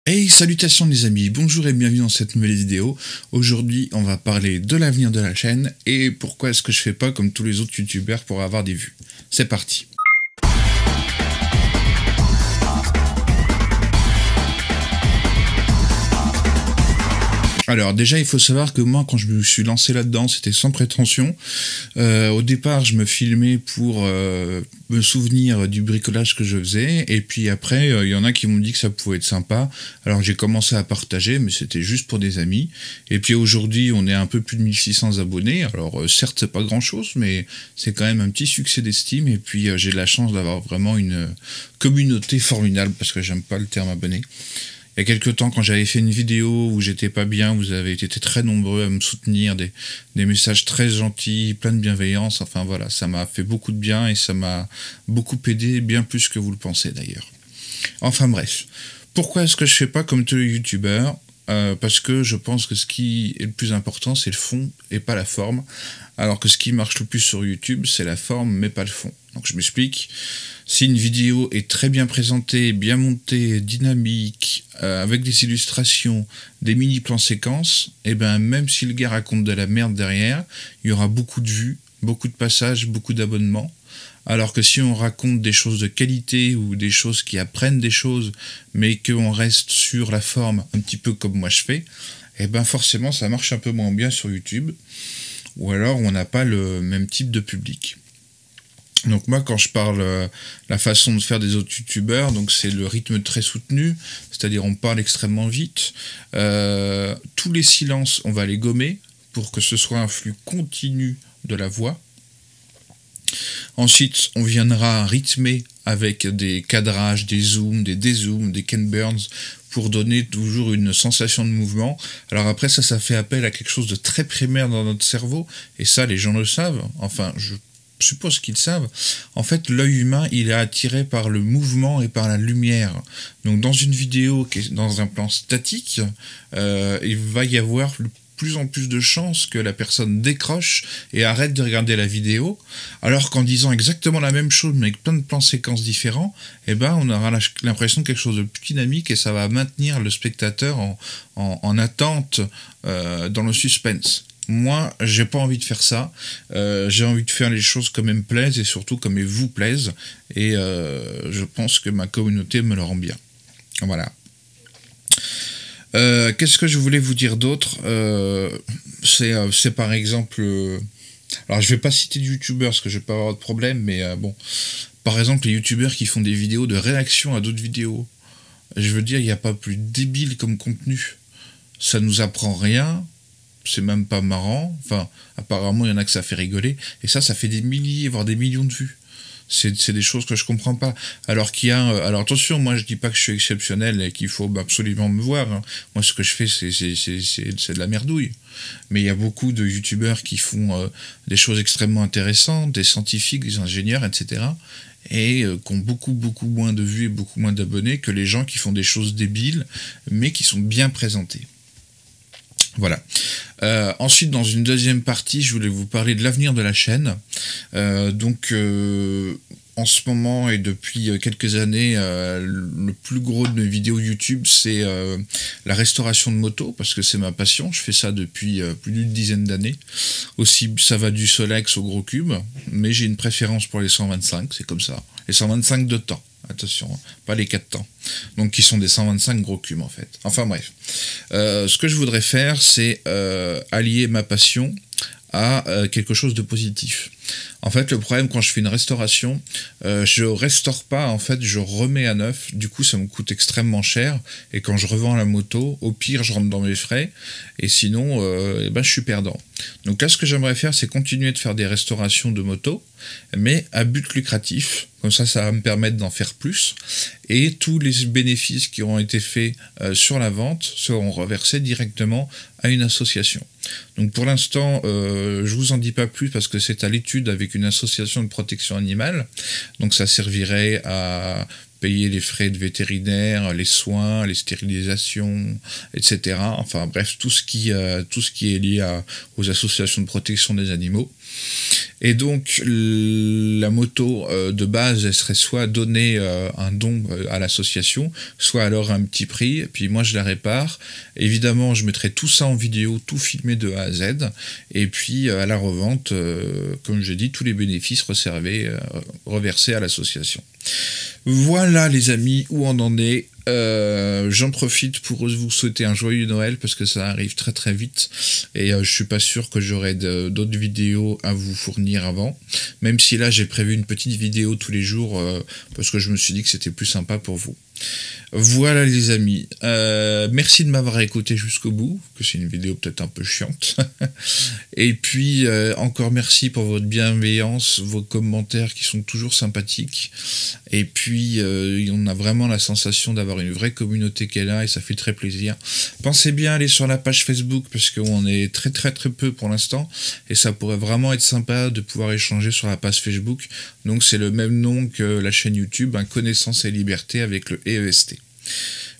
Hey, salutations les amis, bonjour et bienvenue dans cette nouvelle vidéo. Aujourd'hui, on va parler de l'avenir de la chaîne et pourquoi est-ce que je fais pas comme tous les autres youtubeurs pour avoir des vues. C'est parti. Alors déjà, il faut savoir que moi, quand je me suis lancé là-dedans, c'était sans prétention. Au départ, je me filmais pour me souvenir du bricolage que je faisais. Et puis après, il y en a qui m'ont dit que ça pouvait être sympa. Alors j'ai commencé à partager, mais c'était juste pour des amis. Et puis aujourd'hui, on est à un peu plus de 1600 abonnés. Alors certes, c'est pas grand-chose, mais c'est quand même un petit succès d'estime. Et puis j'ai de la chance d'avoir vraiment une communauté formidable, parce que j'aime pas le terme abonné. Il y a quelques temps, quand j'avais fait une vidéo où j'étais pas bien, vous avez été très nombreux à me soutenir, des messages très gentils, plein de bienveillance. Enfin voilà, ça m'a fait beaucoup de bien et ça m'a beaucoup aidé, bien plus que vous le pensez d'ailleurs. Enfin bref, pourquoi est-ce que je fais pas comme tous les youtubeurs ? Parce que je pense que ce qui est le plus important, c'est le fond et pas la forme. Alors que ce qui marche le plus sur YouTube, c'est la forme mais pas le fond. Donc je m'explique. Si une vidéo est très bien présentée, bien montée, dynamique, avec des illustrations, des mini-plans séquences, et ben même si le gars raconte de la merde derrière, il y aura beaucoup de vues, beaucoup de passages, beaucoup d'abonnements. Alors que si on raconte des choses de qualité ou des choses qui apprennent des choses, mais qu'on reste sur la forme, un petit peu comme moi je fais, et ben forcément ça marche un peu moins bien sur YouTube, ou alors on n'a pas le même type de public. Donc moi, quand je parle la façon de faire des autres youtubeurs, donc c'est le rythme très soutenu, c'est-à-dire on parle extrêmement vite. Tous les silences, on va les gommer pour que ce soit un flux continu de la voix. Ensuite, on viendra rythmer avec des cadrages, des zooms, des dézooms, des Ken Burns pour donner toujours une sensation de mouvement. Alors après, ça fait appel à quelque chose de très primaire dans notre cerveau, et ça, les gens le savent. Enfin, je suppose qu'ils savent. En fait, l'œil humain, il est attiré par le mouvement et par la lumière. Donc dans une vidéo qui est dans un plan statique, il va y avoir plus en plus de chances que la personne décroche et arrête de regarder la vidéo, alors qu'en disant exactement la même chose mais avec plein de plans séquences différents, eh ben on aura l'impression de quelque chose de plus dynamique et ça va maintenir le spectateur en attente dans le suspense. Moi, j'ai pas envie de faire ça. J'ai envie de faire les choses comme elles me plaisent et surtout comme elles vous plaisent. Et je pense que ma communauté me le rend bien. Voilà. Qu'est-ce que je voulais vous dire d'autre ? C'est par exemple... alors, je vais pas citer de youtubeurs parce que je vais pas avoir de problème, mais bon. Par exemple, les youtubeurs qui font des vidéos de réaction à d'autres vidéos. Je veux dire, il n'y a pas plus débile comme contenu. Ça nous apprend rien. C'est même pas marrant. Enfin, apparemment, il y en a que ça fait rigoler. Et ça fait des milliers, voire des millions de vues. C'est des choses que je comprends pas. Alors qu'il y a... alors attention, moi je dis pas que je suis exceptionnel et qu'il faut absolument me voir. Hein. Moi ce que je fais c'est de la merdouille. Mais il y a beaucoup de youtubeurs qui font des choses extrêmement intéressantes, des scientifiques, des ingénieurs, etc. Et qui ont beaucoup moins de vues et beaucoup moins d'abonnés que les gens qui font des choses débiles, mais qui sont bien présentés. Voilà. Ensuite, dans une deuxième partie, je voulais vous parler de l'avenir de la chaîne. En ce moment et depuis quelques années, le plus gros de mes vidéos YouTube, c'est la restauration de motos, parce que c'est ma passion. Je fais ça depuis plus d'une dizaine d'années. Aussi, ça va du Solex au gros cube, mais j'ai une préférence pour les 125, c'est comme ça. Les 125 de temps. Attention, pas les 4 temps. Donc qui sont des 125 gros cubes en fait. Enfin bref. Ce que je voudrais faire, c'est allier ma passion à quelque chose de positif. En fait, le problème quand je fais une restauration, je restaure pas, en fait, je remets à neuf. Du coup, ça me coûte extrêmement cher. Et quand je revends la moto, au pire, je rentre dans mes frais. Et sinon, je suis perdant. Donc là, ce que j'aimerais faire, c'est continuer de faire des restaurations de motos, mais à but lucratif. Comme ça va me permettre d'en faire plus. Et tous les bénéfices qui auront été faits sur la vente seront reversés directement à une association. Donc pour l'instant, je vous en dis pas plus parce que c'est à l'étude avec une association de protection animale. Donc ça servirait à payer les frais de vétérinaire, les soins, les stérilisations, etc. Enfin bref, tout ce qui est lié aux associations de protection des animaux. Et donc la moto de base, elle serait soit donner un don à l'association, soit alors un petit prix, et puis moi je la répare. Évidemment, je mettrai tout ça en vidéo, tout filmé de A à Z, et puis à la revente, comme j'ai dit, tous les bénéfices reversés à l'association. Voilà les amis, où on en est. J'en profite pour vous souhaiter un joyeux Noël parce que ça arrive très très vite et je suis pas sûr que j'aurai d'autres vidéos à vous fournir avant, même si là j'ai prévu une petite vidéo tous les jours parce que je me suis dit que c'était plus sympa pour vous. Voilà les amis, merci de m'avoir écouté jusqu'au bout, que c'est une vidéo peut-être un peu chiante. Et puis encore merci pour votre bienveillance, vos commentaires qui sont toujours sympathiques. Et puis on a vraiment la sensation d'avoir une vraie communauté qui est là et ça fait très plaisir. Pensez bien à aller sur la page Facebook parce qu'on est très très très peu pour l'instant et ça pourrait vraiment être sympa de pouvoir échanger sur la page Facebook. Donc c'est le même nom que la chaîne YouTube, Connaissance et Liberté avec le EEST.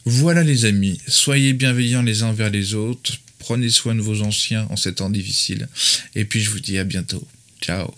Voilà les amis, soyez bienveillants les uns envers les autres, prenez soin de vos anciens en ces temps difficiles et puis je vous dis à bientôt. Ciao.